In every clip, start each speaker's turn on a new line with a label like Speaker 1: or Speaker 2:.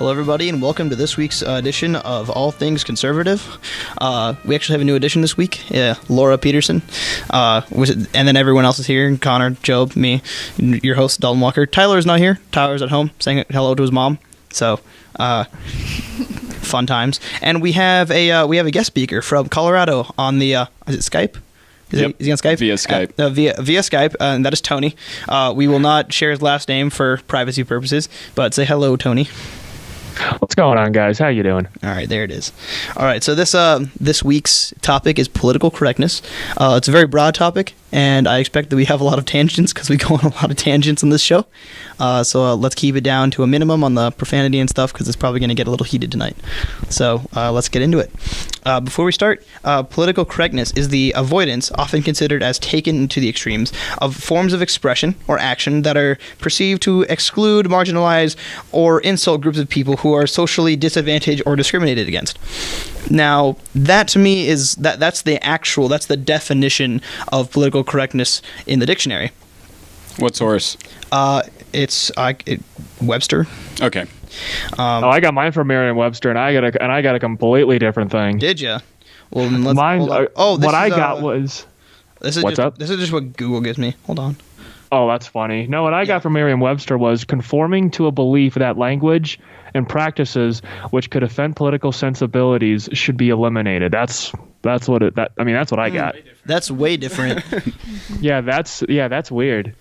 Speaker 1: Hello, everybody, and welcome to this week's edition of All Things Conservative. We actually have a new edition this week. Laura Peterson, and then everyone else is here. Connor, Job, me, your host, Dalton Walker. Tyler is not here. Tyler's at home saying hello to his mom. So, fun times. And we have a guest speaker from Colorado on the is it Skype? Is he on Skype?
Speaker 2: Via Skype.
Speaker 1: Via Skype, and that is Tony. We will not share his last name for privacy purposes, but say hello, Tony.
Speaker 3: What's going on, guys? How you doing?
Speaker 1: All right, there it is. All right, so this week's topic is political correctness. It's a very broad topic, and I expect that we have a lot of tangents because we go on a lot of tangents on this show. So let's keep it down to a minimum on the profanity and stuff because it's probably going to get a little heated tonight. So let's get into it. Before we start, political correctness is the avoidance, often considered as taken to the extremes, of forms of expression or action that are perceived to exclude, marginalize, or insult groups of people who are socially disadvantaged or discriminated against. Now, that to me is that's the definition of political correctness in the dictionary.
Speaker 2: What source?
Speaker 1: It's Webster.
Speaker 2: Okay.
Speaker 3: I got mine from Merriam-Webster, and I got a completely different thing.
Speaker 1: Did you? Well, then let's.
Speaker 3: Mine. What I got was.
Speaker 1: This is
Speaker 3: what's up?
Speaker 1: This is just what Google gives me. Hold on.
Speaker 3: Oh, that's funny. No, what I got from Merriam-Webster was conforming to a belief that language and practices which could offend political sensibilities should be eliminated. That's what I got.
Speaker 1: That's way different.
Speaker 3: That's weird.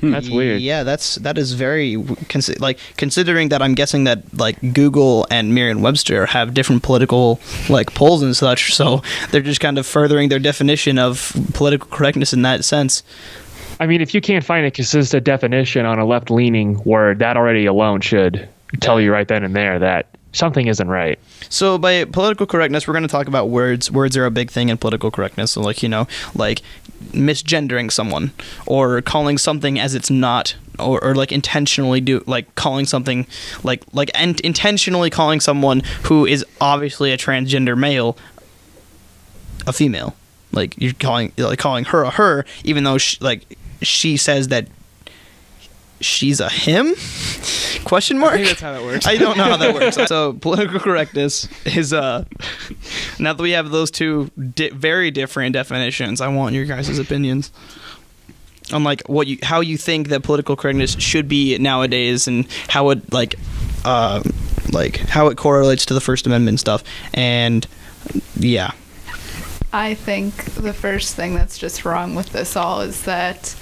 Speaker 3: That's weird.
Speaker 1: Yeah, that is very considering that I'm guessing that like Google and Merriam-Webster have different political like polls and such, so they're just kind of furthering their definition of political correctness in that sense.
Speaker 3: I mean, if you can't find a consistent definition on a left-leaning word, that already alone should tell you right then and there that something isn't right.
Speaker 1: So by political correctness, we're going to talk about words. Words are a big thing in political correctness. So like misgendering someone or calling something as it's not, or like intentionally calling something intentionally calling someone who is obviously a transgender male a female. Like you're calling her a her, even though she says that she's a him? Question mark?
Speaker 4: I think that's how that works.
Speaker 1: I don't know how that works. So political correctness is now that we have those two very different definitions, I want your guys' opinions on like how you think that political correctness should be nowadays and how it how it correlates to the First Amendment stuff. And yeah.
Speaker 5: I think the first thing that's just wrong with this all is that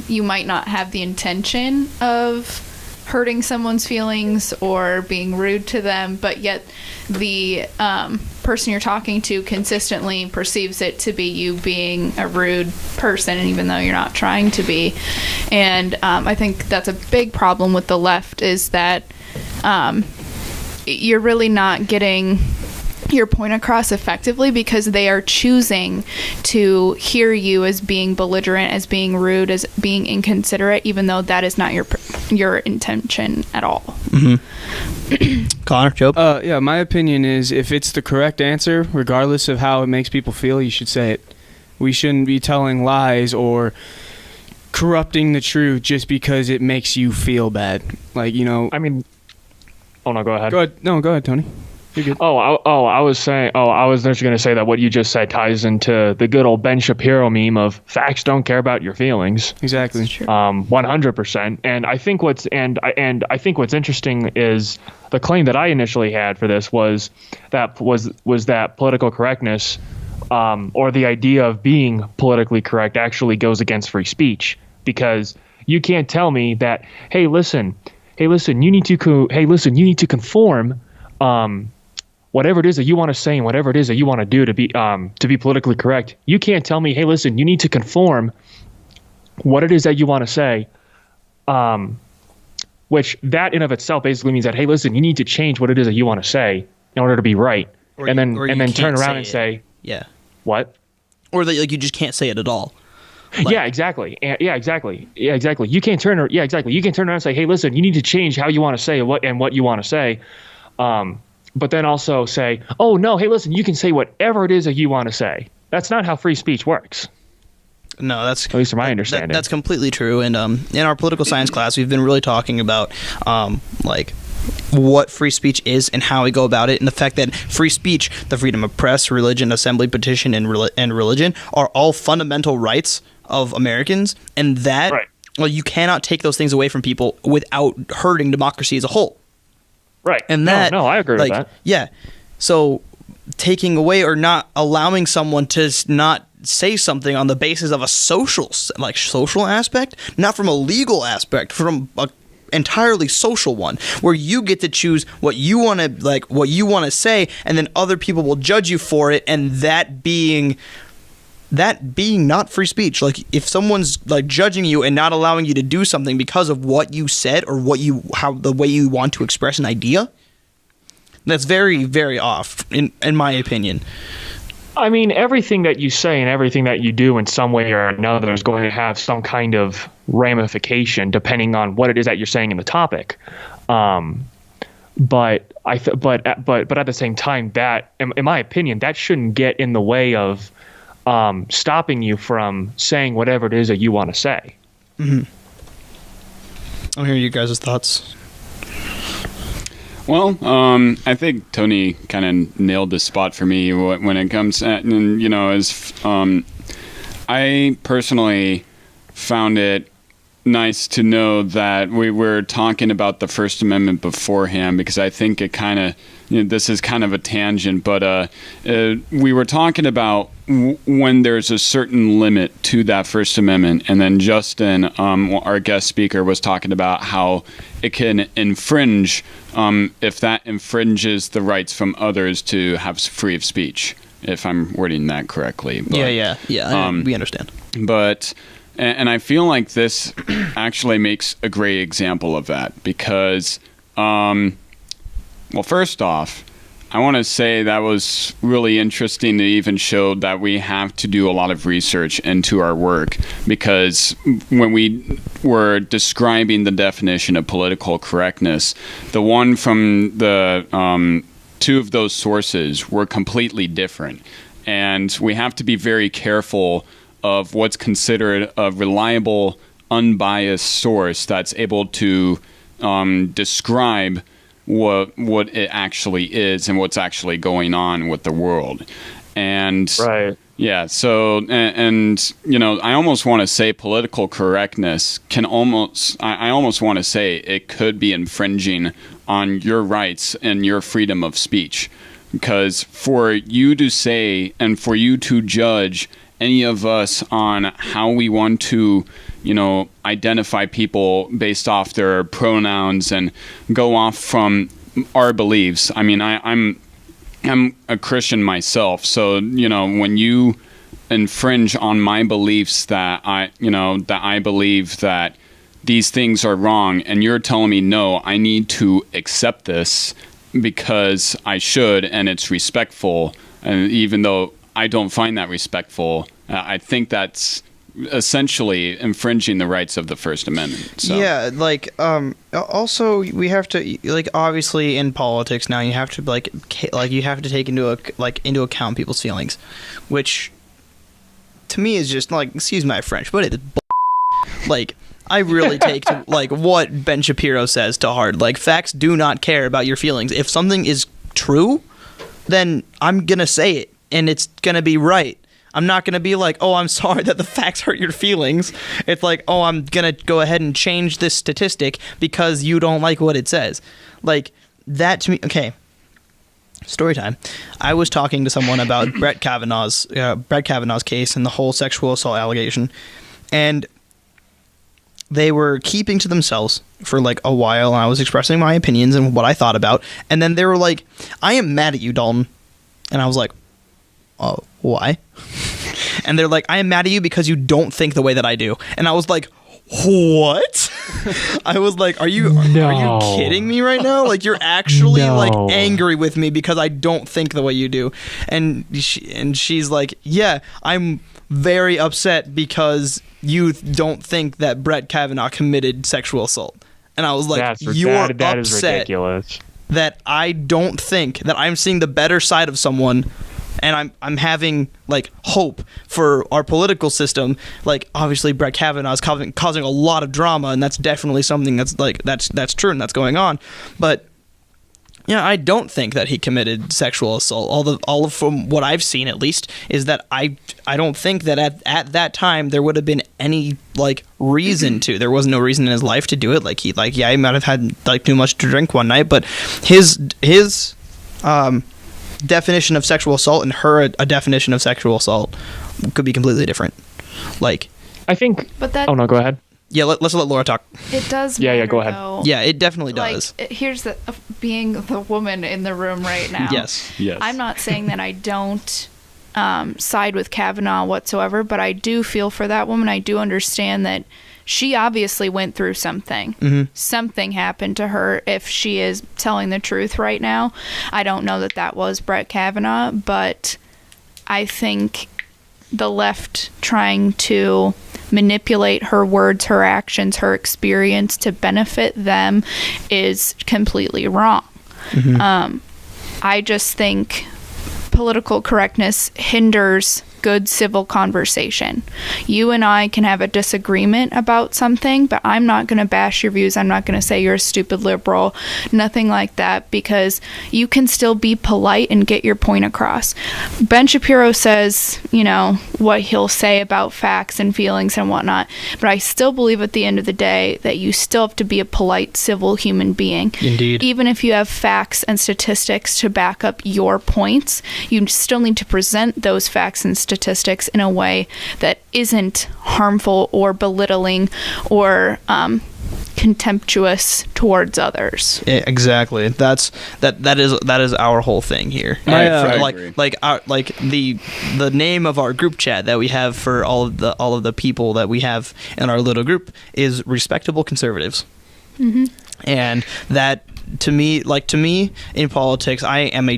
Speaker 5: you might not have the intention of hurting someone's feelings or being rude to them, but yet the person you're talking to consistently perceives it to be you being a rude person, even though you're not trying to be. And I think that's a big problem with the left is that you're really not getting your point across effectively because they are choosing to hear you as being belligerent, as being rude, as being inconsiderate, even though that is not your intention at all.
Speaker 1: Mm-hmm. Connor, Job?
Speaker 4: Yeah, my opinion is if it's the correct answer, regardless of how it makes people feel, you should say it. We shouldn't be telling lies or corrupting the truth just because it makes you feel bad. Like, you know...
Speaker 3: I mean... Oh, no, go ahead.
Speaker 4: Go ahead, Tony.
Speaker 3: I was just going to say that what you just said ties into the good old Ben Shapiro meme of facts don't care about your feelings.
Speaker 4: Exactly.
Speaker 3: 100%. And I think what's interesting is the claim that I initially had for this was that political correctness, or the idea of being politically correct actually goes against free speech, because you can't tell me that, hey, listen, you need to conform, whatever it is that you want to say and whatever it is that you want to do to be politically correct. You can't tell me, hey, listen, you need to conform what it is that you want to say, which that in of itself basically means that, hey, listen, you need to change what it is that you want to say in order to be right, and then turn around and say,
Speaker 1: yeah,
Speaker 3: what?
Speaker 1: Or that you just can't say it at all.
Speaker 3: Yeah, exactly. Yeah, exactly. You can't turn around and say, hey, listen, you need to change how you want to say what you want to say. But then also say, oh, no, hey, listen, you can say whatever it is that you want to say. That's not how free speech works.
Speaker 1: No, that's
Speaker 3: at least from my understanding.
Speaker 1: That's completely true. And in our political science class, we've been really talking about what free speech is and how we go about it, and the fact that free speech, the freedom of press, religion, assembly, petition, and religion are all fundamental rights of Americans, and that well, you cannot take those things away from people without hurting democracy as a whole.
Speaker 3: Right.
Speaker 1: And that,
Speaker 3: no, I agree with that.
Speaker 1: Yeah. So taking away or not allowing someone to not say something on the basis of a social aspect, not from a legal aspect, from a entirely social one, where you get to choose what you want to say, and then other people will judge you for it, and that being not free speech. Like, if someone's like judging you and not allowing you to do something because of what you said or the way you want to express an idea, that's very, very off in my opinion.
Speaker 3: I mean, everything that you say and everything that you do in some way or another is going to have some kind of ramification depending on what it is that you're saying in the topic. But at the same time, that, in my opinion, that shouldn't get in the way of stopping you from saying whatever it is that you want to say.
Speaker 1: Mm-hmm. I'll hear you guys' thoughts.
Speaker 2: Well, I think Tony kind of nailed the spot for me when it comes at, and, you know, as I personally found it nice to know that we were talking about the First Amendment beforehand, because I think it kind of, you know, this is kind of a tangent, but we were talking about when there's a certain limit to that First Amendment, and then Justin, our guest speaker, was talking about how it can infringe if that infringes the rights from others to have free of speech, if I'm wording that correctly. But,
Speaker 1: yeah, we understand.
Speaker 2: But, and I feel like this actually makes a great example of that, because, well, first off, I want to say that was really interesting to even show that we have to do a lot of research into our work, because when we were describing the definition of political correctness, the one from the two of those sources were completely different. And we have to be very careful of what's considered a reliable, unbiased source that's able to describe what it actually is and what's actually going on with the world. And yeah, so and you know, I almost want to say political correctness can I almost want to say it could be infringing on your rights and your freedom of speech, because for you to say and for you to judge any of us on how we want to, you know, identify people based off their pronouns and go off from our beliefs. I mean, I'm a Christian myself, so, you know, when you infringe on my beliefs that I believe that these things are wrong, and you're telling me, no, I need to accept this because I should, and it's respectful, and even though I don't find that respectful, I think that's essentially infringing the rights of the First Amendment. So.
Speaker 1: Yeah, like also we have to, like, obviously in politics now you have to like you have to take into account people's feelings, which to me is just like, excuse my French, but it's like, I really take to, like, what Ben Shapiro says to heart. Like, facts do not care about your feelings. If something is true, then I'm gonna say it, and it's gonna be right. I'm not going to be like, oh, I'm sorry that the facts hurt your feelings. It's like, oh, I'm going to go ahead and change this statistic because you don't like what it says. Like, that to me, okay. Story time. I was talking to someone about Brett Kavanaugh's case and the whole sexual assault allegation, and they were keeping to themselves for like a while, and I was expressing my opinions and what I thought about, and then they were like, I am mad at you, Dalton. And I was like, oh, why? And they're like, I am mad at you because you don't think the way that I do. And I was like, what? I was like, are you kidding me right now? Like, you're actually like angry with me because I don't think the way you do. And she's like, yeah, I'm very upset because you don't think that Brett Kavanaugh committed sexual assault. And I was like, that is ridiculous. That I don't think that I'm seeing the better side of someone, and I'm having like hope for our political system. Like, obviously Brett Kavanaugh is causing a lot of drama, and that's definitely something that's like that's true and that's going on. But Yeah, I don't think that he committed sexual assault. All of from what I've seen, at least, is that I don't think that at that time there would have been any like reason to. There was no reason in his life to do it. He might have had like too much to drink one night, but his definition of sexual assault and her a definition of sexual assault could be completely different. Like,
Speaker 3: I think.
Speaker 5: But that.
Speaker 3: Oh no, go ahead.
Speaker 1: Yeah, let's let Laura talk.
Speaker 5: It does.
Speaker 3: Yeah,
Speaker 5: matter,
Speaker 3: go ahead.
Speaker 5: Though.
Speaker 1: Yeah, it definitely does.
Speaker 5: Here's the being the woman in the room right now.
Speaker 1: Yes.
Speaker 5: I'm not saying that I don't side with Kavanaugh whatsoever, but I do feel for that woman. I do understand that she obviously went through something.
Speaker 1: Mm-hmm.
Speaker 5: Something happened to her. If she is telling the truth right now, I don't know that was Brett Kavanaugh, but I think the left trying to manipulate her words, her actions, her experience to benefit them is completely wrong.
Speaker 1: Mm-hmm.
Speaker 5: I just think political correctness hinders good civil conversation. You and I can have a disagreement about something, but I'm not going to bash your views. I'm not going to say you're a stupid liberal, nothing like that, because you can still be polite and get your point across. Ben Shapiro says, what he'll say about facts and feelings and whatnot, but I still believe at the end of the day that you still have to be a polite, civil human being.
Speaker 1: Indeed.
Speaker 5: Even if you have facts and statistics to back up your points, you still need to present those facts and statistics in a way that isn't harmful or belittling or contemptuous towards others.
Speaker 1: Yeah, exactly. That is our whole thing here.
Speaker 2: I
Speaker 1: And
Speaker 2: agree.
Speaker 1: the name of our group chat that we have for all of the people that we have in our little group is Respectable Conservatives.
Speaker 5: Mm-hmm.
Speaker 1: And that to me in politics, I am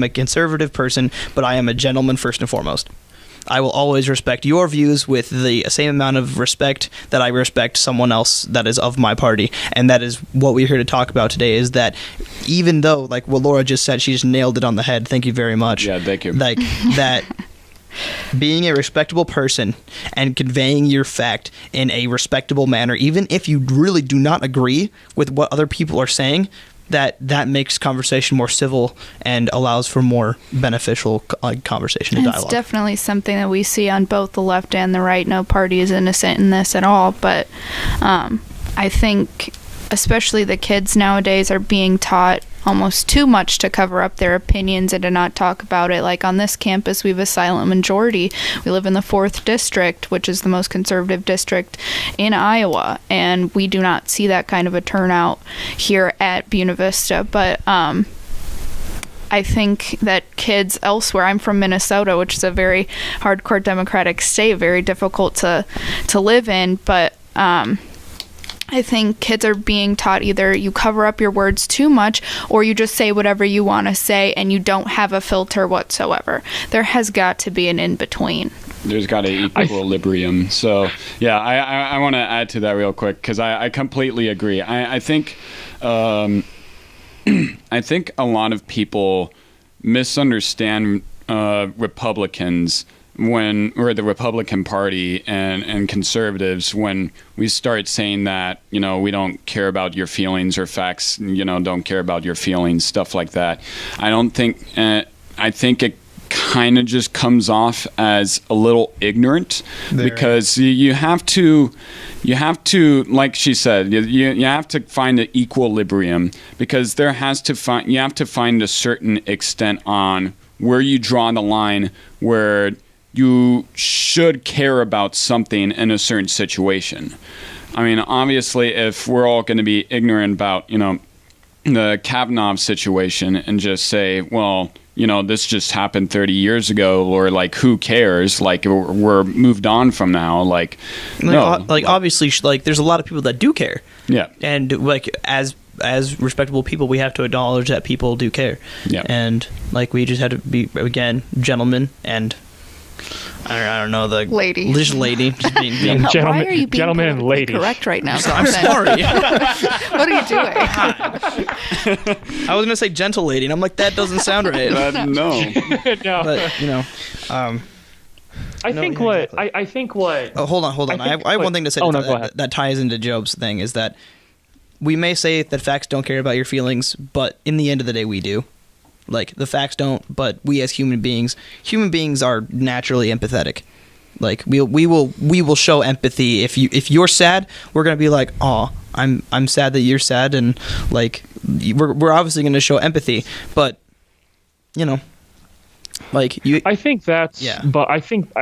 Speaker 1: a conservative person, but I am a gentleman first and foremost. I will always respect your views with the same amount of respect that I respect someone else that is of my party. And that is what we're here to talk about today, is that even though, like what Laura just said, she just nailed it on the head. Thank you very much.
Speaker 2: Yeah, thank you.
Speaker 1: Like that being a respectable person and conveying your fact in a respectable manner, even if you really do not agree with what other people are saying, that makes conversation more civil and allows for more beneficial conversation and dialogue.
Speaker 5: It's definitely something that we see on both the left and the right. No party is innocent in this at all, but I think especially the kids nowadays are being taught almost too much to cover up their opinions and to not talk about it. Like on this campus, we have a silent majority. We live in the 4th district, which is the most conservative district in Iowa, and we do not see that kind of a turnout here at Buena Vista. But I think that kids elsewhere, I'm from Minnesota, which is a very hardcore Democratic state, very difficult to live in, but I think kids are being taught either you cover up your words too much or you just say whatever you want to say and you don't have a filter whatsoever. There has got to be an in-between.
Speaker 2: There's got to be equilibrium. So, yeah, I want to add to that real quick because I completely agree. I think I think a lot of people misunderstand Republicans or the Republican Party and conservatives when we start saying that, we don't care about your feelings or facts, don't care about your feelings, stuff like that. I think it kind of just comes off as a little ignorant because you have to, like she said, you have to find an equilibrium because you have to find a certain extent on where you draw the line where you should care about something in a certain situation. I mean, obviously, if we're all going to be ignorant about, the Kavanaugh situation and just say, well, this just happened 30 years ago, or like, who cares? Like, we're moved on from now.
Speaker 1: Obviously, there's a lot of people that do care.
Speaker 2: Yeah.
Speaker 1: And as respectable people, we have to acknowledge that people do care.
Speaker 2: Yeah.
Speaker 1: And we just had to be, again, gentlemen and I don't know, the
Speaker 5: lady.
Speaker 1: Just lady. Just being
Speaker 3: gentleman,
Speaker 5: why are you being
Speaker 3: gentleman and lady
Speaker 5: correct right now?
Speaker 1: I'm sorry.
Speaker 5: What are you doing?
Speaker 1: I was gonna say gentle lady, and I'm like, that doesn't sound right.
Speaker 2: No.
Speaker 3: no.
Speaker 1: But
Speaker 3: I think what
Speaker 1: Oh, hold on. I have one thing to say
Speaker 3: go ahead.
Speaker 1: that ties into Job's thing, is that we may say that facts don't care about your feelings, but in the end of the day, we do. Like, the facts don't, but we as human beings are naturally empathetic. Like, we will show empathy. If you're sad, we're gonna be like, "Aw, I'm sad that you're sad," and like, we're obviously gonna show empathy. But like you,
Speaker 3: I think that's but I think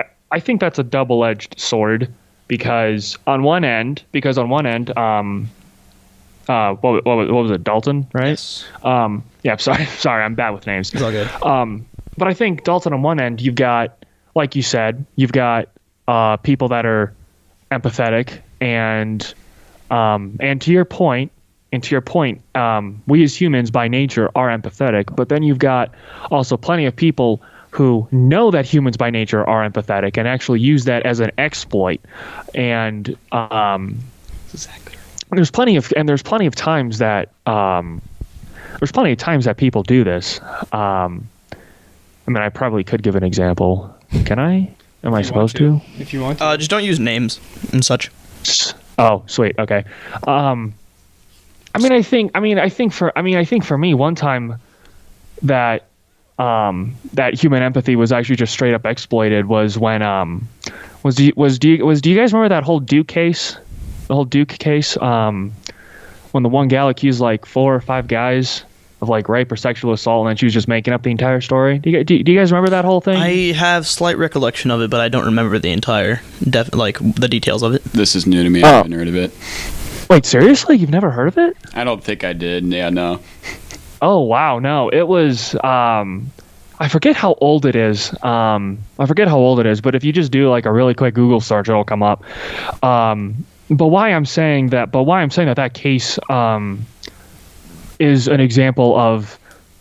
Speaker 3: that's a double-edged sword because on one end, what was it, Dalton, right?
Speaker 1: Yes.
Speaker 3: Yeah, sorry, I'm bad with names.
Speaker 1: It's all good.
Speaker 3: But I think Dalton, on one end, you've got, like you said, you've got people that are empathetic, and to your point, we as humans by nature are empathetic. But then you've got also plenty of people who know that humans by nature are empathetic and actually use that as an exploit. And
Speaker 1: Exactly.
Speaker 3: there's plenty of times that people do this. I mean, I probably could give an example. Can I? Am I supposed to?
Speaker 4: If you want to.
Speaker 1: Just don't use names and such.
Speaker 3: Oh, sweet. Okay. I think for me, one time that human empathy was actually just straight up exploited was when do you guys remember that whole Duke case? The whole Duke case, when the one gal accused like 4 or 5 guys of like rape or sexual assault, and then she was just making up the entire story. Do you guys remember that whole thing?
Speaker 1: I have slight recollection of it, but I don't remember the entire the details of it.
Speaker 2: This is new to me. I haven't heard of it.
Speaker 3: Wait, seriously? You've never heard of it?
Speaker 2: I don't think I did. Yeah, no.
Speaker 3: Oh wow, no. It was I forget how old it is. But if you just do like a really quick Google search, it'll come up. But why I'm saying that case is an example of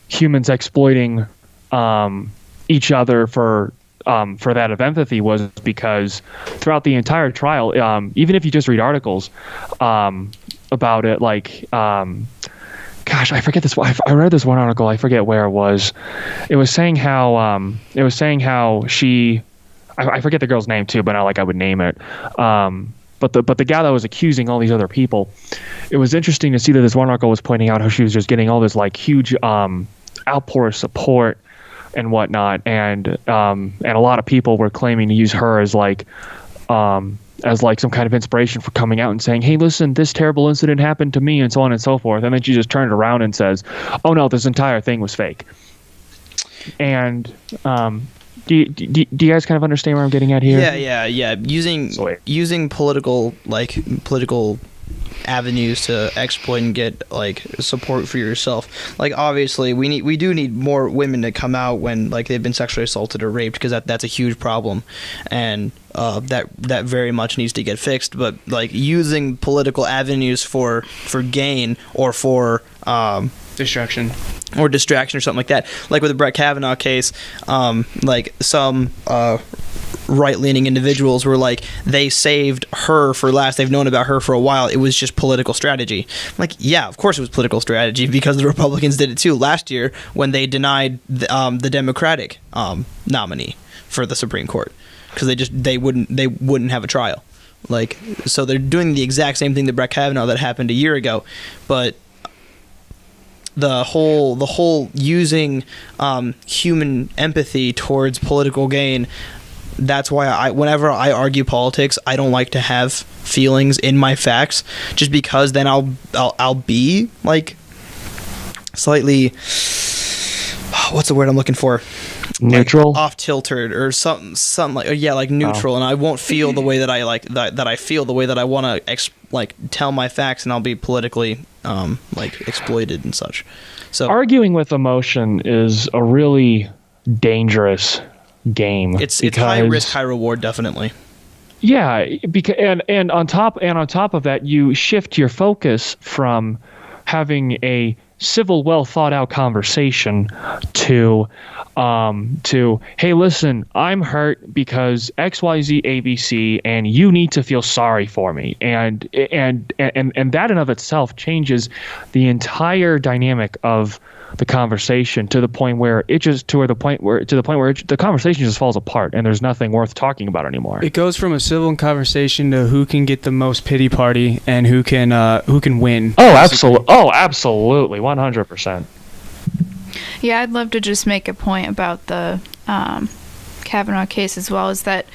Speaker 3: humans exploiting each other for that of empathy was because throughout the entire trial, even if you just read articles about it, like gosh, I forget this. I read this one article. I forget where it was. It was saying how she. I forget the girl's name too, but not like I would name it. But the guy that was accusing all these other people, it was interesting to see that this one article was pointing out how she was just getting all this like huge outpour of support and whatnot, and a lot of people were claiming to use her as like some kind of inspiration for coming out and saying, hey, listen, this terrible incident happened to me, and so on and so forth. And then she just turned around and says, oh no, this entire thing was fake. And do you guys kind of understand where I'm getting at here?
Speaker 1: Yeah. Using political avenues to exploit and get like support for yourself. Like obviously we do need more women to come out when like they've been sexually assaulted or raped, because that's a huge problem, and that very much needs to get fixed. But like using political avenues for gain or for
Speaker 4: distraction
Speaker 1: or something like that, like with the Brett Kavanaugh case, like some right-leaning individuals were like, they saved her for last, they've known about her for a while, it was just political strategy. Like, yeah, of course it was political strategy, because the Republicans did it too last year when they denied the Democratic nominee for the Supreme Court, because they wouldn't have a trial. Like, so they're doing the exact same thing to Brett Kavanaugh that happened a year ago. But the whole using human empathy towards political gain, that's why whenever I argue politics, I don't like to have feelings in my facts, just because then I'll be like slightly, what's the word I'm looking for?
Speaker 3: Neutral,
Speaker 1: like off tilted or something like neutral, and I won't feel the way that I like that I feel the way that I want to tell my facts, and I'll be politically exploited and such. So
Speaker 3: arguing with emotion is a really dangerous game.
Speaker 1: It's high risk, high reward, definitely.
Speaker 3: Yeah, because and on top of that, you shift your focus from having a civil, well thought out conversation to hey, listen, I'm hurt because XYZ ABC and you need to feel sorry for me. And that in of itself changes the entire dynamic of the conversation to the point where the conversation just falls apart and there's nothing worth talking about anymore.
Speaker 4: It goes from a civil conversation to who can get the most pity party and who can win.
Speaker 3: Oh, absolutely. Oh, absolutely. 100%.
Speaker 5: Yeah, I'd love to just make a point about the Kavanaugh case as well, is that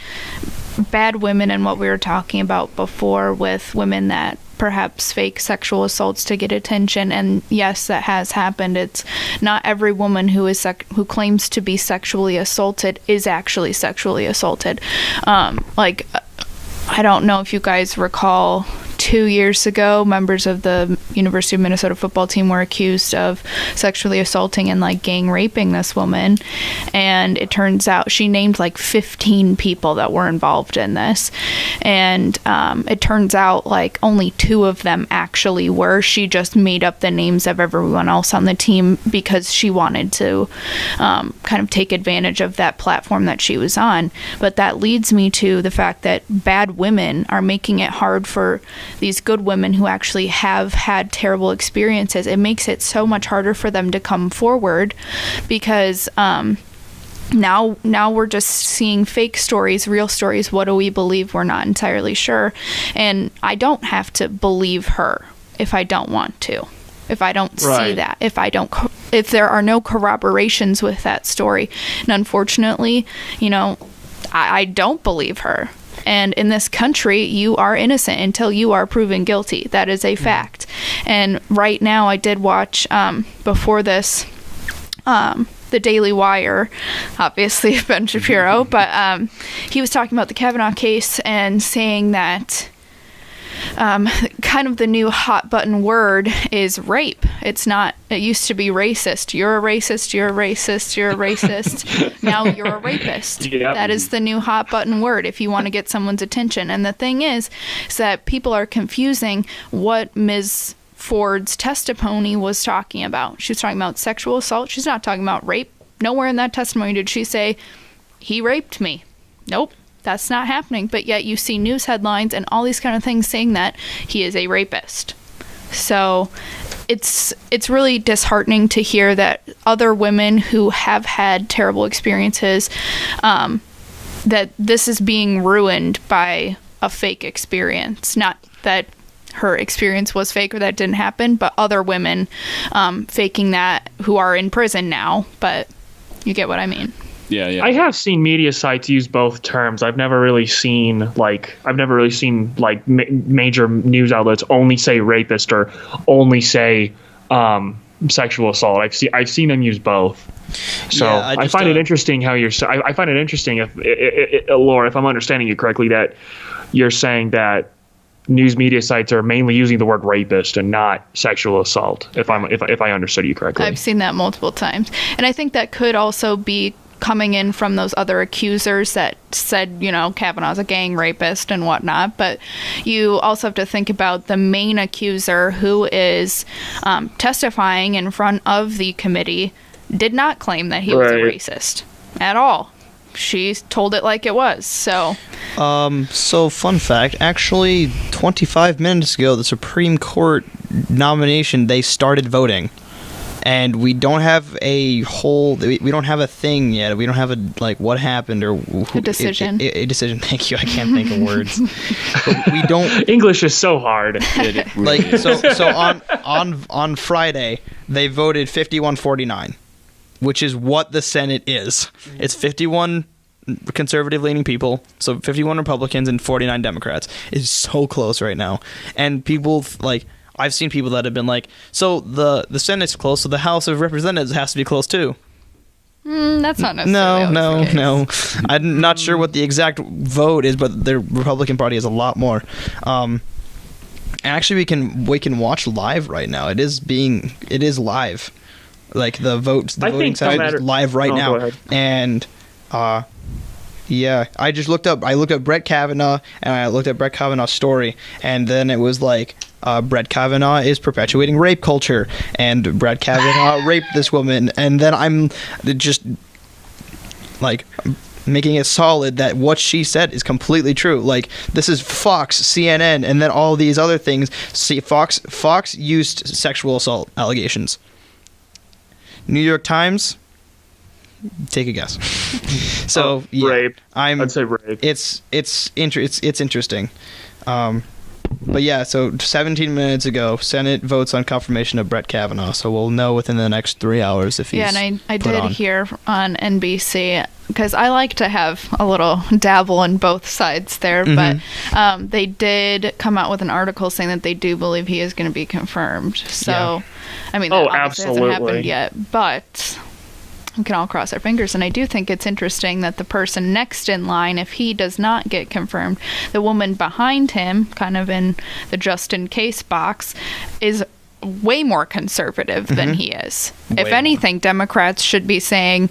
Speaker 5: bad women and what we were talking about before with women that perhaps fake sexual assaults to get attention, and yes, that has happened. It's not every woman who claims to be sexually assaulted is actually sexually assaulted. Like, I don't know if you guys recall, 2 years ago, members of the University of Minnesota football team were accused of sexually assaulting and like gang raping this woman, and it turns out she named like 15 people that were involved in this, and it turns out like only 2 of them actually were. She just made up the names of everyone else on the team because she wanted to kind of take advantage of that platform that she was on. But that leads me to the fact that bad women are making it hard for these good women who actually have had terrible experiences. It makes it so much harder for them to come forward because now we're just seeing fake stories, real stories. What do we believe? We're not entirely sure. And I don't have to believe her if I don't want to. If I don't see that, if there are no corroborations with that story. And unfortunately, I don't believe her. And in this country, you are innocent until you are proven guilty. That is a fact. And right now, I did watch, before this, the Daily Wire, obviously, Ben Shapiro, but he was talking about the Kavanaugh case and saying that kind of the new hot button word is rape. It used to be racist. You're a racist, you're a racist, you're a racist. Now you're a rapist. Yep. That is the new hot button word if you want to get someone's attention. And the thing is that people are confusing what Ms. Ford's testimony was talking about. She was talking about sexual assault. She's not talking about rape. Nowhere in that testimony did she say, he raped me. Nope. That's not happening, but yet you see news headlines and all these kind of things saying that he is a rapist. So it's really disheartening to hear that other women who have had terrible experiences, that this is being ruined by a fake experience. Not that her experience was fake or that didn't happen, but other women faking that who are in prison now. But you get what I mean.
Speaker 2: Yeah.
Speaker 3: I have seen media sites use both terms. I've never really seen major news outlets only say rapist or only say sexual assault. I've seen them use both. So yeah, I find it interesting how I find it interesting if Laura, if I'm understanding you correctly, that you're saying that news media sites are mainly using the word rapist and not sexual assault. If I understood you correctly,
Speaker 5: I've seen that multiple times, and I think that could also be coming in from those other accusers that said, Kavanaugh's a gang rapist and whatnot. But you also have to think about the main accuser who is testifying in front of the committee did not claim that he was a racist at all. She told it like it was. So
Speaker 1: fun fact, actually 25 minutes ago, the Supreme Court nomination, they started voting. And we don't have we don't have a thing yet. We don't have what happened or
Speaker 5: a decision.
Speaker 1: A decision. Thank you. I can't think of words. But we don't.
Speaker 3: English is so hard.
Speaker 1: On Friday they voted 51-49, which is what the Senate is. It's 51 conservative-leaning people, so 51 Republicans and 49 Democrats. It's so close right now, and people I've seen people that have been like, so the Senate's close, so the House of Representatives has to be close too.
Speaker 5: That's not necessarily
Speaker 1: No. I'm not sure what the exact vote is, but the Republican Party has a lot more. Actually, we can watch live right now. It is live, like the voting side is live right now, and yeah, I looked up Brett Kavanaugh and I looked at Brett Kavanaugh's story, and then it was like Brett Kavanaugh is perpetuating rape culture, and Brett Kavanaugh raped this woman, and then I'm just like making it solid that what she said is completely true. Like, this is Fox, CNN, and then all these other things. See, Fox used sexual assault allegations. New York Times, take a guess. So
Speaker 3: rape.
Speaker 1: I'd
Speaker 3: say rape.
Speaker 1: It's interesting. But yeah, so 17 minutes ago, Senate votes on confirmation of Brett Kavanaugh. So we'll know within the next 3 hours if he's
Speaker 5: and I
Speaker 1: put
Speaker 5: did
Speaker 1: on.
Speaker 5: hear on NBC, because I like to have a little dabble in both sides there, but they did come out with an article saying that they do believe he is going to be confirmed. So,
Speaker 1: Yeah.
Speaker 5: I mean, that obviously
Speaker 3: absolutely.
Speaker 5: hasn't happened yet, but we can all cross our fingers. And I do think it's interesting that the person next in line, if he does not get confirmed, the woman behind him, kind of in the just in case box, is way more conservative than he is. If
Speaker 1: Way
Speaker 5: anything, Democrats should be saying,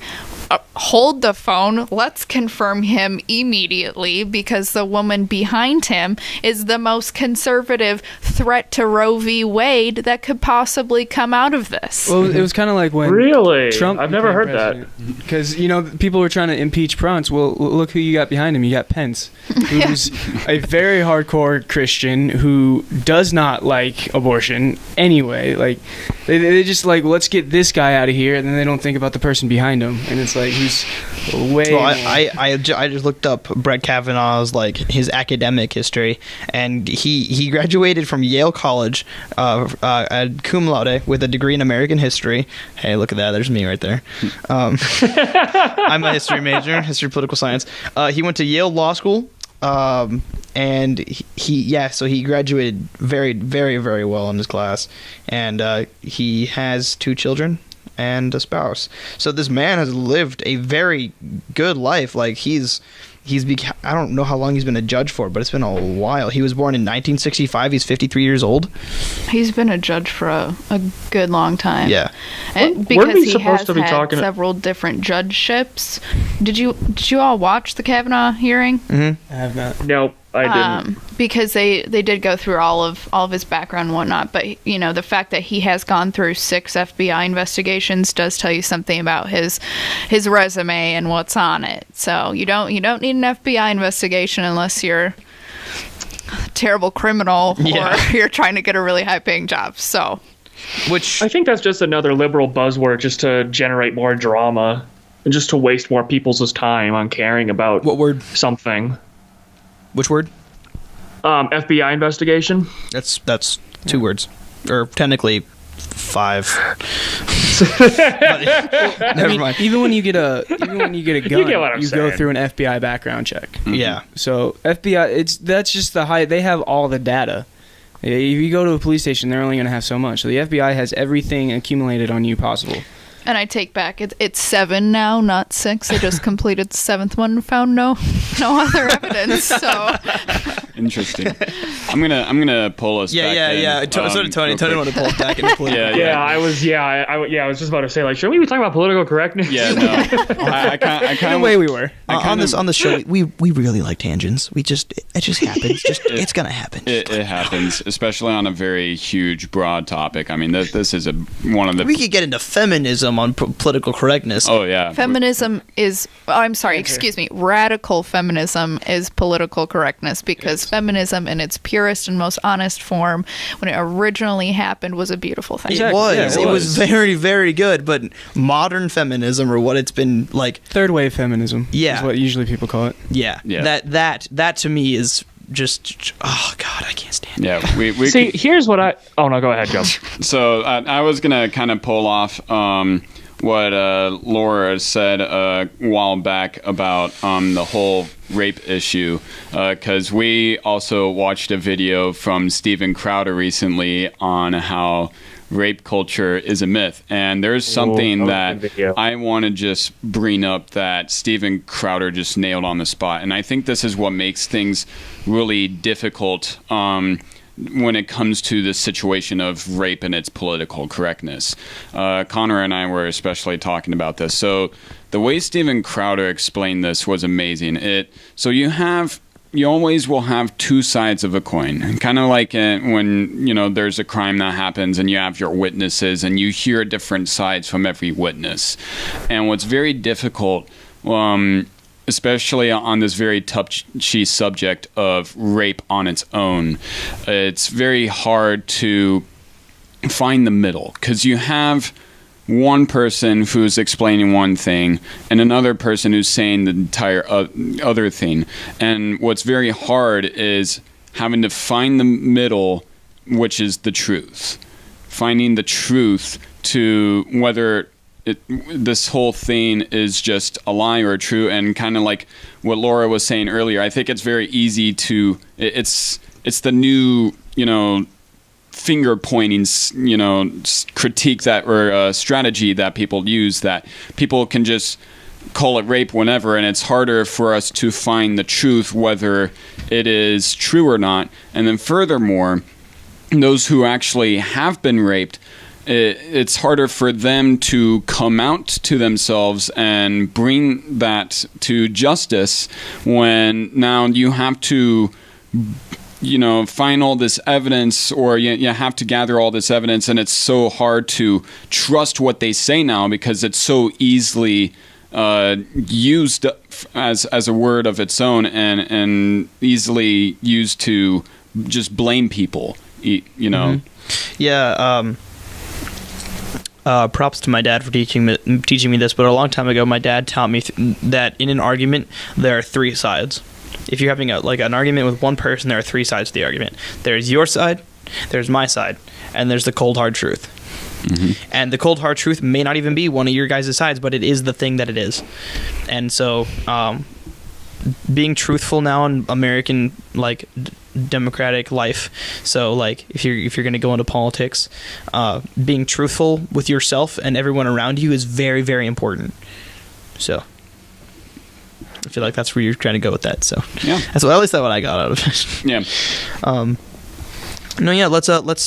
Speaker 5: hold the phone, let's confirm him immediately, because the woman behind him is the most conservative threat to Roe v. Wade that could possibly come out of this.
Speaker 4: Well, it was kind of like when
Speaker 3: Really?
Speaker 4: Trump.
Speaker 3: I've never heard that.
Speaker 4: Because people were trying to impeach Pence. Well, look who you got behind him. You got Pence, who's a very hardcore Christian who does not like abortion anyway. Like they just like, let's get this guy out of here, and then they don't think about the person behind him, and it's like he's way.
Speaker 1: Well,
Speaker 4: more.
Speaker 1: I just looked up Brett Kavanaugh's his academic history, and he graduated from Yale College, cum laude with a degree in American history. Hey, look at that! There's me right there. I'm a history major, history political science. He went to Yale Law School. And so he graduated very, very, very well in his class, and he has 2 children and a spouse. So this man has lived a very good life. Like I don't know how long he's been a judge for, but it's been a while. He was born in 1965. He's 53 years old.
Speaker 5: He's been a judge for a good long time.
Speaker 1: Yeah.
Speaker 5: And
Speaker 3: Weren't
Speaker 5: because
Speaker 3: we
Speaker 5: he
Speaker 3: supposed
Speaker 5: has
Speaker 3: to be
Speaker 5: had
Speaker 3: talking-
Speaker 5: several different judgeships. Did you all watch the Kavanaugh hearing?
Speaker 4: I have not.
Speaker 3: Nope, I didn't.
Speaker 5: Because they did go through all of his background and whatnot, but the fact that he has gone through 6 FBI investigations does tell you something about his resume and what's on it. So you don't need an FBI investigation unless you're a terrible criminal or you're trying to get a really high paying job. So,
Speaker 1: Which
Speaker 3: I think that's just another liberal buzzword just to generate more drama and just to waste more people's time on caring about
Speaker 1: what word?
Speaker 3: something.
Speaker 1: Which word?
Speaker 3: FBI investigation.
Speaker 1: That's 2 words, or technically 5. Never mind.
Speaker 4: Even when you get a gun, you
Speaker 3: get what I'm
Speaker 4: go
Speaker 3: saying.
Speaker 4: through an FBI background check.
Speaker 1: Yeah.
Speaker 4: So FBI, that's just the high. They have all the data. If you go to a police station, they're only going to have so much. So the FBI has everything accumulated on you possible.
Speaker 5: and I take back it's 7 now, not 6. I just completed the 7th one and found no other evidence. So
Speaker 2: Interesting. I'm gonna pull us. back in,
Speaker 1: So did Tony.
Speaker 2: real
Speaker 1: Tony
Speaker 2: quick.
Speaker 1: wanted to pull it back into political.
Speaker 3: I was just about to say, like, should we be talking about political correctness?
Speaker 2: Yeah, no. I kind
Speaker 4: In a
Speaker 2: of
Speaker 4: way, we were.
Speaker 1: on the show, we really like tangents. It just happens. It's gonna happen.
Speaker 2: It happens, especially on a very huge, broad topic. I mean, this is one of the.
Speaker 1: We could get into feminism on political correctness.
Speaker 2: Oh yeah.
Speaker 5: feminism is, radical feminism is political correctness, because feminism in its purest and most honest form, when it originally happened, was a beautiful thing.
Speaker 1: It was very, very good. But modern feminism, or what it's been like,
Speaker 4: Third wave feminism.
Speaker 1: Yeah.
Speaker 4: Is what usually people call it.
Speaker 2: Yeah.
Speaker 1: that to me is just, oh God, I can't stand it.
Speaker 2: Yeah. We
Speaker 3: See, here's what Oh no, go ahead, Joe.
Speaker 2: So I was gonna kind of pull off what Laura said a while back about the whole rape issue, because we also watched a video from Steven Crowder recently on how rape culture is a myth, and there's something
Speaker 3: that was a
Speaker 2: that
Speaker 3: good video.
Speaker 2: I want to just bring up that Steven Crowder just nailed on the spot, and I think this is what makes things really difficult when it comes to the situation of rape and its political correctness. Connor and I were especially talking about this. So the way Steven Crowder explained this was amazing. So you have you always will have two sides of a coin. Kind of like when, there's a crime that happens and you have your witnesses and you hear different sides from every witness. And what's very difficult, especially on this very touchy subject of rape on its own, it's very hard to find the middle, because you have one person who's explaining one thing and another person who's saying the entire other thing. And what's very hard is having to find the middle, which is the truth. Finding the truth to whether this whole thing is just a lie or true. And kind of like what Laura was saying earlier, I think it's very easy to, it's the new, finger pointing, critique that, or strategy that people use, that people can just call it rape whenever, and it's harder for us to find the truth, whether it is true or not. And then furthermore, those who actually have been raped, it's harder for them to come out to themselves and bring that to justice, when now you have to find all this evidence, or you have to gather all this evidence, and it's so hard to trust what they say now, because it's so easily used as a word of its own, and easily used to just blame people,
Speaker 1: Mm-hmm. Yeah. Props to my dad for teaching me this, but a long time ago, my dad taught me that in an argument, there are three sides. If you're having an argument with one person, there are three sides to the argument. There's your side, there's my side, and there's the cold hard truth. Mm-hmm. And the cold hard truth may not even be one of your guys' sides, but it is the thing that it is. And so, being truthful now in American democratic life. So if you're going to go into politics, being truthful with yourself and everyone around you is very, very important. So I feel like that's where you're trying to go with that. So
Speaker 2: yeah,
Speaker 1: that's at least that's what I got out of it.
Speaker 2: Yeah.
Speaker 1: Let's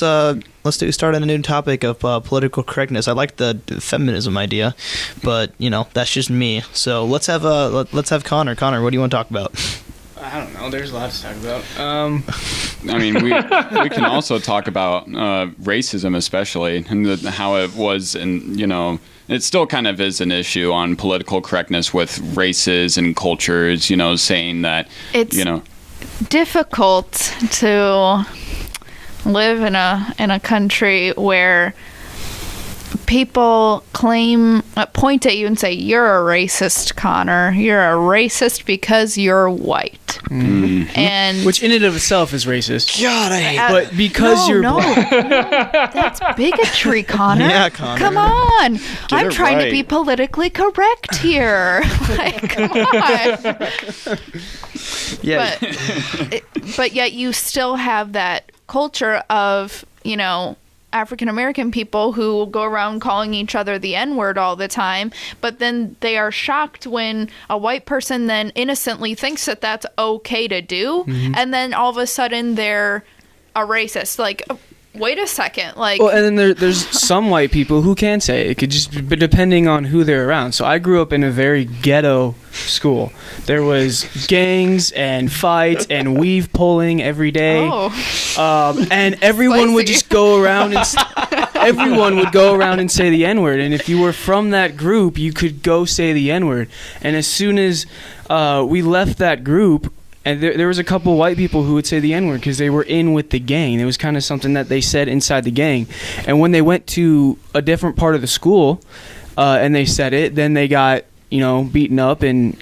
Speaker 1: start on a new topic of political correctness. I like the feminism idea, but that's just me. So let's have Connor. Connor, what do you want to talk about?
Speaker 4: I don't know. There's a lot to talk about.
Speaker 2: I mean, we can also talk about racism, especially, and how it was, and it still kind of is an issue on political correctness with races and cultures. Saying that
Speaker 5: it's difficult to live in a country where people point at you and say, you're a racist, Connor. You're a racist because you're white.
Speaker 4: Mm-hmm.
Speaker 5: And
Speaker 4: which in and of itself is racist.
Speaker 1: God, I hate
Speaker 4: but because you're black.
Speaker 5: No, that's bigotry, Connor.
Speaker 1: Yeah, Connor.
Speaker 5: Come on. I'm
Speaker 1: it
Speaker 5: trying
Speaker 1: right.
Speaker 5: to be politically correct here. Come on.
Speaker 1: Yeah.
Speaker 5: But yet you still have that culture of, African American people who will go around calling each other the N-word all the time, but then they are shocked when a white person then innocently thinks that that's okay to do, mm-hmm. and then all of a sudden they're a racist. Wait a second.
Speaker 4: Well, and then there's some white people who can say it. It could just be depending on who they're around. So I grew up in a very ghetto school. There was gangs and fights and weave pulling every day.
Speaker 5: Oh.
Speaker 4: And everyone would just go around and everyone would go around and say the N-word. And if you were from that group, you could go say the N-word. And as soon as we left that group, and there was a couple white people who would say the N-word because they were in with the gang. It was kind of something that they said inside the gang. And when they went to a different part of the school and they said it, then they got, beaten up and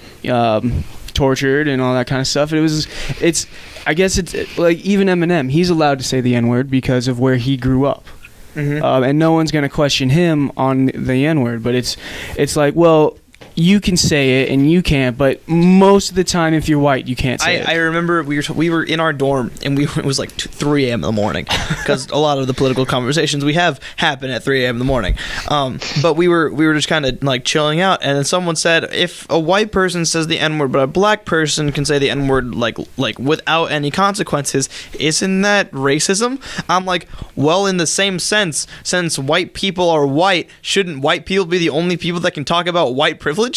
Speaker 4: tortured and all that kind of stuff. I guess it's like even Eminem, he's allowed to say the N-word because of where he grew up. Mm-hmm. And no one's going to question him on the N-word. But it's like, well, you can say it and you can't, but most of the time if you're white you can't say it.
Speaker 1: I remember we were in our dorm and it was 3 a.m. in the morning because a lot of the political conversations we have happen at 3 a.m. in the morning, but we were just kind of chilling out, and then someone said, if a white person says the N-word but a black person can say the N-word like without any consequences, isn't that racism? I'm like, well, in the same sense, since white people are white, shouldn't white people be the only people that can talk about white privilege?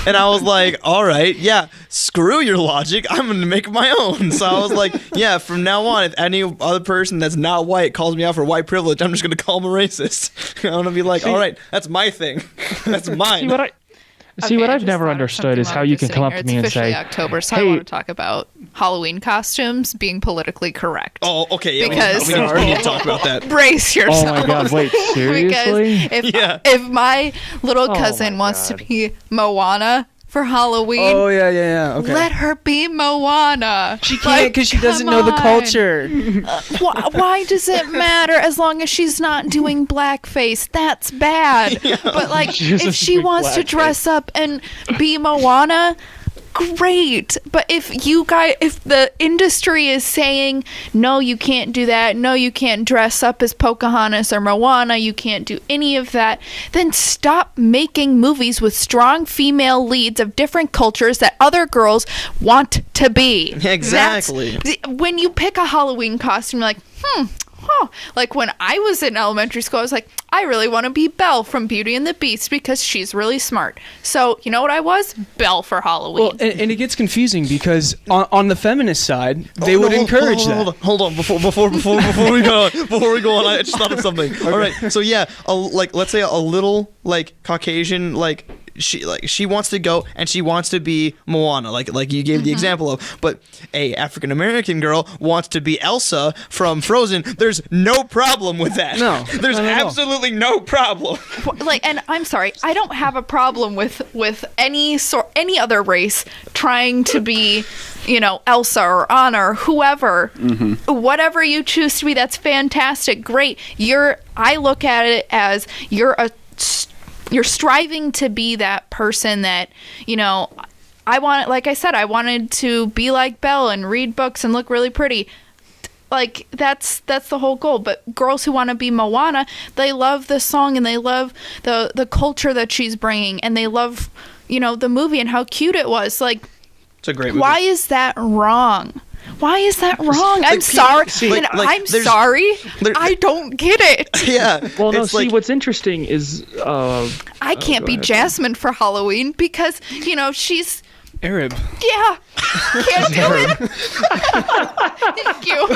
Speaker 1: And I was like, all right, yeah, screw your logic. I'm going to make my own. So I was like, yeah, from now on, if any other person that's not white calls me out for white privilege, I'm just going to call them a racist. I'm going to be like, all right, that's my thing. That's mine.
Speaker 3: What I've never understood is how you can come up to me and say,
Speaker 5: October, so
Speaker 3: hey,
Speaker 5: I want to talk about Halloween costumes being politically correct.
Speaker 1: Oh, okay. Yeah,
Speaker 5: Because
Speaker 1: we don't need to talk about that.
Speaker 5: Brace yourself.
Speaker 3: oh my God, wait, seriously?
Speaker 5: Because if my little cousin wants to be Moana for Halloween,
Speaker 4: Oh yeah. Okay.
Speaker 5: let her be Moana.
Speaker 4: She can't because she doesn't know the culture.
Speaker 5: Why does it matter as long as she's not doing blackface? That's bad. But like,
Speaker 3: She doesn't
Speaker 5: if she
Speaker 3: do
Speaker 5: wants to
Speaker 3: blackface.
Speaker 5: dress up and be Moana, great. But if the industry is saying no, you can't do that, no, you can't dress up as Pocahontas or Moana, you can't do any of that, then stop making movies with strong female leads of different cultures that other girls want to be.
Speaker 1: Exactly.
Speaker 5: When you pick a Halloween costume, you're like, like when I was in elementary school, I was like, I really want to be Belle from Beauty and the Beast because she's really smart. So you know what I was? Belle for Halloween.
Speaker 4: Well, and it gets confusing because on the feminist side, they would encourage that.
Speaker 1: Hold on. Before we go on, I just thought of something. All right. So yeah, let's say a little like Caucasian she wants to go and she wants to be Moana, like you gave the example of, but a African American girl wants to be Elsa from Frozen. There's no problem with that.
Speaker 4: No,
Speaker 1: there's absolutely no problem.
Speaker 5: Like, and I'm sorry, I don't have a problem with any other race trying to be, Elsa or Anna or whoever, whatever you choose to be. That's fantastic, great. I look at it as you're striving to be that person that, like I said, I wanted to be like Belle and read books and look really pretty. Like, that's the whole goal. But girls who want to be Moana, they love the song and they love the culture that she's bringing, and they love, the movie and how cute it was. Like,
Speaker 1: it's a great movie.
Speaker 5: Why is that wrong? Why is that wrong? I'm sorry. I'm sorry. I don't get it.
Speaker 1: Yeah.
Speaker 3: Well, no, what's interesting is...
Speaker 5: I can't be Jasmine for Halloween because, she's...
Speaker 4: Arab.
Speaker 5: Yeah. Can't do it. Thank you.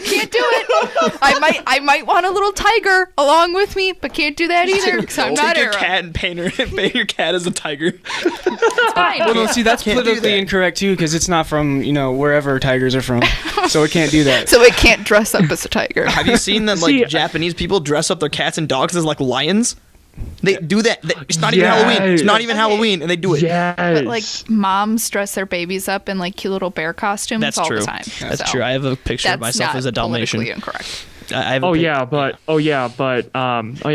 Speaker 5: Can't do it. I might want a little tiger along with me, but can't do that either because I'm not
Speaker 1: Take your
Speaker 5: Arab.
Speaker 1: cat and paint your cat as a tiger.
Speaker 5: It's fine.
Speaker 4: Well, no, see, that's politically incorrect too because it's not from wherever tigers are from, so it can't do that.
Speaker 5: So it can't dress up as a tiger.
Speaker 1: Have you seen that Japanese people dress up their cats and dogs as like lions? They do that. It's not even Halloween. It's not even Halloween, and they do it.
Speaker 3: Yes.
Speaker 5: But like moms dress their babies up in like cute little bear costumes
Speaker 1: That's
Speaker 5: all
Speaker 1: true.
Speaker 5: the time.
Speaker 1: That's true. I have a picture of myself as a Dalmatian.
Speaker 5: Politically incorrect.
Speaker 1: I have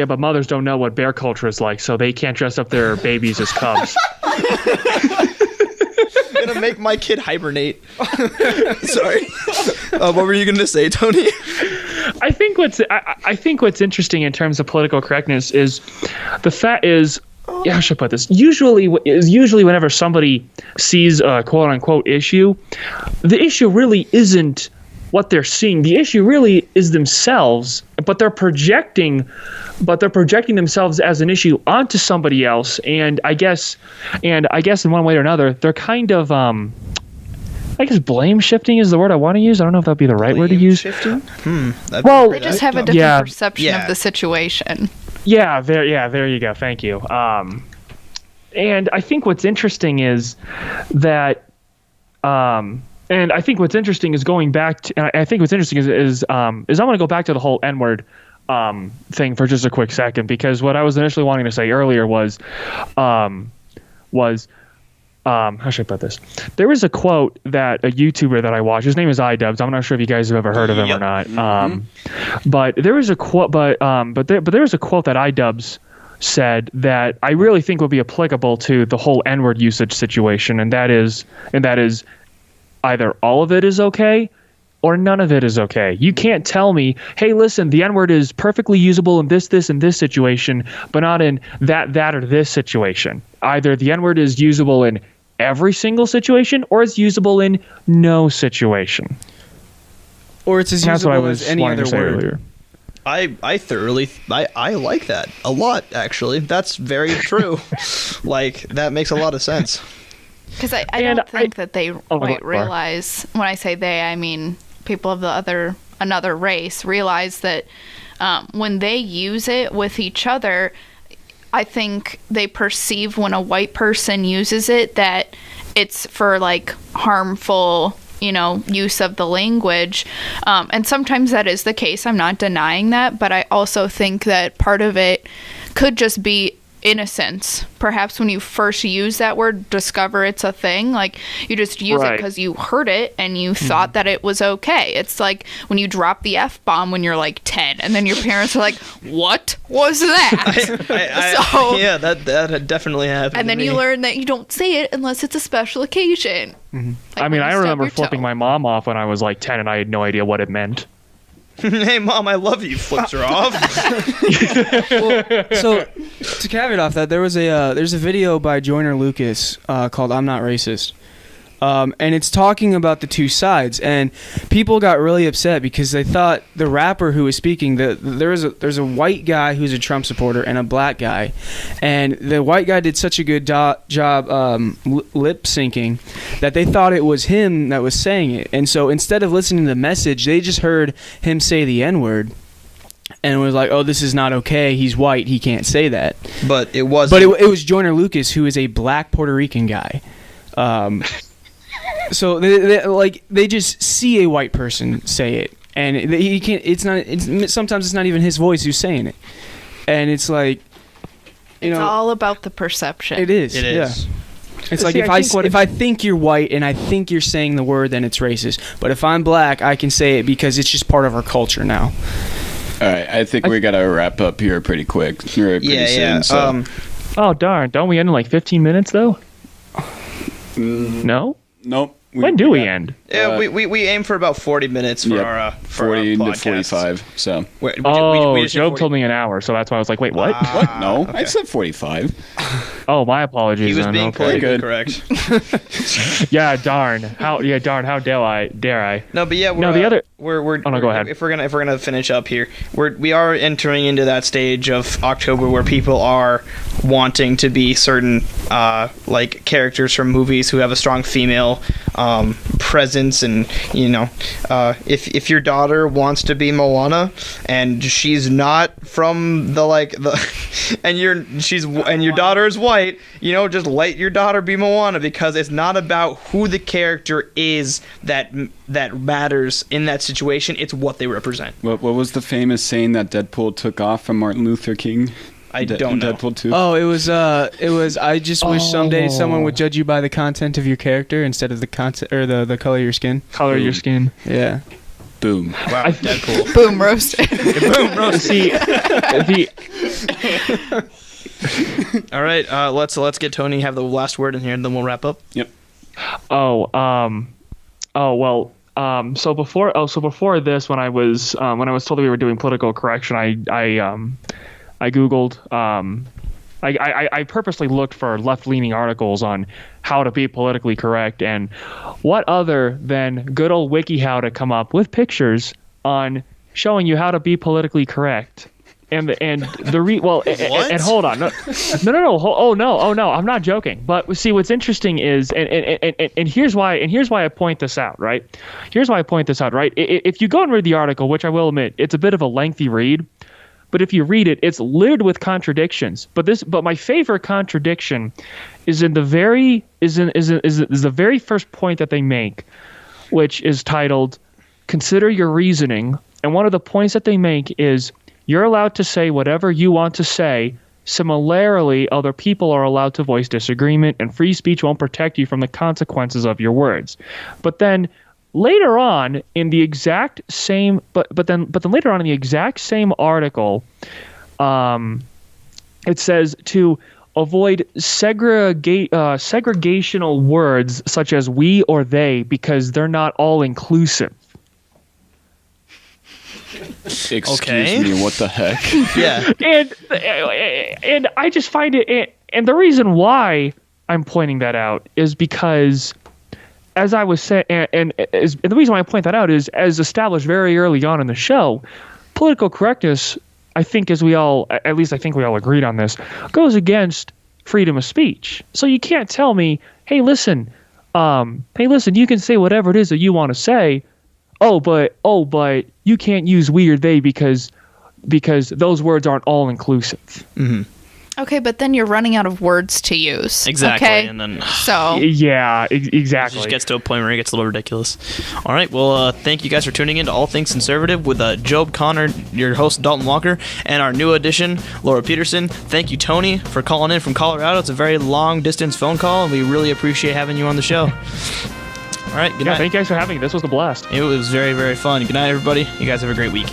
Speaker 3: but mothers don't know what bear culture is like, so they can't dress up their babies as cubs.
Speaker 1: I'm gonna make my kid hibernate. Sorry. What were you gonna say, Tony?
Speaker 3: I think what's interesting in terms of political correctness is the fact is, how should I put this? Usually whenever somebody sees a quote unquote issue, the issue really isn't what they're seeing. The issue really is themselves, but they're projecting themselves as an issue onto somebody else. And I guess in one way or another, they're kind of I guess blame shifting is the word I want to use. I don't know if that'd be the right word to use.
Speaker 1: Shifting?
Speaker 5: They just have a different perception of the situation.
Speaker 3: There you go. Thank you. And I think what's interesting is that, and I think what's interesting is going back to, and I think what's interesting is I want to go back to the whole N-word thing for just a quick second, because what I was initially wanting to say earlier was how should I put this? There was a quote that a YouTuber that I watch, his name is iDubbbz. I'm not sure if you guys have ever heard of him or not. But there was a quote, but there was a quote that iDubbbz said that I really think would be applicable to the whole N-word usage situation, and that is either all of it is okay or none of it is okay. You can't tell me, hey, listen, the N-word is perfectly usable in this, and this situation, but not in that, or this situation. Either the N-word is usable in every single situation, or it's usable in no situation.
Speaker 4: Or it's as usable as any other word.
Speaker 1: Earlier. I thoroughly I like that a lot, actually. That's very true. Like, that makes a lot of sense.
Speaker 5: Because I don't think that they quite realize, when I say they, I mean people of another race, realize that when they use it with each other, I think they perceive when a white person uses it that it's for like harmful, use of the language. And sometimes that is the case. I'm not denying that. But I also think that part of it could just be innocence. Perhaps when you first use that word, discover it's a thing, like you just use it because you heard it and you thought that it was okay. It's like when you drop the F-bomb when you're like 10 and then your parents are like, what was that?
Speaker 1: Yeah, that definitely happened.
Speaker 5: And then you learn that you don't say it unless it's a special occasion.
Speaker 3: Like I remember flipping my mom off when I was like 10 and I had no idea what it meant.
Speaker 1: Hey, Mom, I love you. Flips her off.
Speaker 4: So, to caveat off that, there's a video by Joyner Lucas called "I'm Not Racist," and it's talking about the two sides. And people got really upset because they thought the rapper who was speaking, there's a white guy who's a Trump supporter and a black guy, and the white guy did such a good job lip syncing that they thought it was him that was saying it. And so instead of listening to the message, they just heard him say the N-word. And was like, oh, this is not okay. He's white. He can't say that.
Speaker 1: But it was.
Speaker 4: But it was Joyner Lucas, who is a black Puerto Rican guy. So they just see a white person say it, and he can't. Sometimes it's not even his voice who's saying it, and it's like,
Speaker 5: it's all about the perception.
Speaker 4: It is. Yeah. It's like if I think you're white and I think you're saying the word, then it's racist. But if I'm black, I can say it because it's just part of our culture now.
Speaker 2: All right, I think we gotta wrap up here pretty quick. Soon, so.
Speaker 3: Oh darn! Don't we end in like 15 minutes though? No.
Speaker 2: Nope.
Speaker 3: When do we end?
Speaker 1: Yeah, we aim for about 40 minutes for our
Speaker 2: 40 to 45. So.
Speaker 3: Job told me an hour, so that's why I was like, wait, what?
Speaker 2: What? No,
Speaker 1: okay.
Speaker 2: I said 45.
Speaker 3: Oh, my apologies.
Speaker 1: He was being politically correct.
Speaker 3: Yeah, darn. How dare I?
Speaker 1: No, but yeah,
Speaker 3: go ahead.
Speaker 1: If we're gonna finish up here, we are entering into that stage of October where people are wanting to be certain like characters from movies who have a strong female presence, and if your daughter wants to be Moana and she's not from and your daughter is white, just let your daughter be Moana, because it's not about who the character is that matters in that situation. It's what they represent.
Speaker 2: What was the famous saying that Deadpool took off from Martin Luther King?
Speaker 1: I don't know.
Speaker 2: Deadpool 2?
Speaker 4: Oh, it was I just wish someday someone would judge you by the content of your character instead of the content or the color of your skin.
Speaker 3: Color of your skin.
Speaker 4: Yeah.
Speaker 2: Boom.
Speaker 1: Wow, Deadpool.
Speaker 5: Boom roasted.
Speaker 1: Boom roasted.
Speaker 3: See,
Speaker 1: All right, let's get Tony have the last word in here, and then we'll wrap up.
Speaker 2: Yep.
Speaker 3: So before this, when I was told that we were doing political correction, I Googled, I purposely looked for left-leaning articles on how to be politically correct, and what other than good old WikiHow to come up with pictures on showing you how to be politically correct. And hold on, no, I'm not joking. But see, what's interesting is, and here's why I point this out, right? If you go and read the article, which I will admit, it's a bit of a lengthy read. But if you read it, it's littered with contradictions. But my favorite contradiction is in the very first point that they make, which is titled "Consider Your Reasoning." And one of the points that they make is you're allowed to say whatever you want to say. Similarly, other people are allowed to voice disagreement, and free speech won't protect you from the consequences of your words. But then later on in the exact same, but then later on in the exact same article, it says to avoid segregational words such as we or they because they're not all inclusive.
Speaker 2: Excuse me, what the heck?
Speaker 1: Yeah.
Speaker 3: And I just find it, and the reason why I'm pointing that out is because, as I was saying, and the reason why I point that out is, as established very early on in the show, political correctness, I think, as we all, at least I think we all agreed on this, goes against freedom of speech. So you can't tell me, hey, listen, you can say whatever it is that you want to say. Oh, but you can't use we or they because those words aren't all inclusive.
Speaker 1: Mm-hmm.
Speaker 5: Okay, but then you're running out of words to use.
Speaker 1: Exactly,
Speaker 5: okay?
Speaker 1: and then
Speaker 5: so
Speaker 3: yeah,
Speaker 1: it
Speaker 3: exactly.
Speaker 1: just gets to a point where it gets a little ridiculous. All right, well, thank you guys for tuning in to All Things Conservative with Job Connor, your host Dalton Walker, and our new addition Laura Peterson. Thank you, Tony, for calling in from Colorado. It's a very long distance phone call, and we really appreciate having you on the show. All right, good night.
Speaker 3: Thank you guys for having me. This was a blast.
Speaker 1: It was very, very fun. Good night, everybody. You guys have a great week.